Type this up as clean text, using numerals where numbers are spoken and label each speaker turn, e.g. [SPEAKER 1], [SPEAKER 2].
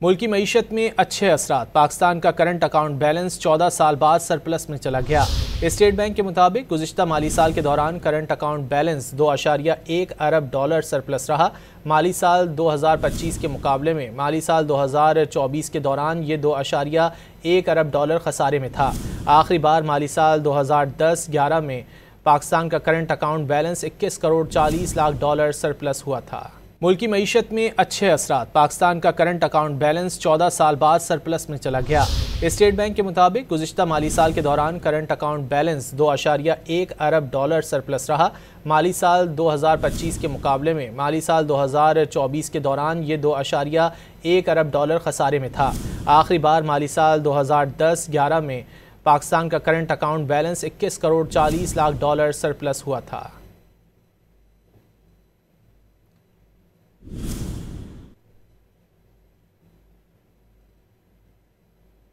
[SPEAKER 1] मुल्की मईशत में अच्छे असरात। पाकिस्तान का करंट अकाउंट बैलेंस 14 साल बाद सरप्लस में चला गया। स्टेट बैंक के मुताबिक गुज़िश्ता माली साल के दौरान करंट अकाउंट बैलेंस 2.1 अरब डॉलर सरप्लस रहा। माली साल 2025 के मुकाबले में माली साल 2024 के दौरान ये 2.1 अरब डॉलर खसारे में था। आखिरी बार माली साल 2010-11 में पाकिस्तान का current account balance 21 crore 40 lakh dollar surplus हुआ था। मुल्की मईशत में अच्छे असरात। पाकिस्तान का करंट अकाउंट बैलेंस 14 साल बाद सरप्लस में चला गया। स्टेट बैंक के मुताबिक गुज़िश्ता माली साल के दौरान करंट अकाउंट बैलेंस 2.1 अरब डॉलर सरप्लस रहा। माली साल 2025 के मुकाबले में माली साल 2024 के दौरान ये 2.1 अरब डॉलर खसारे में था। आखिरी बार माली साल 2010-11 में पाकिस्तान का current account balance 21 crore 40 lakh dollar surplus हुआ था।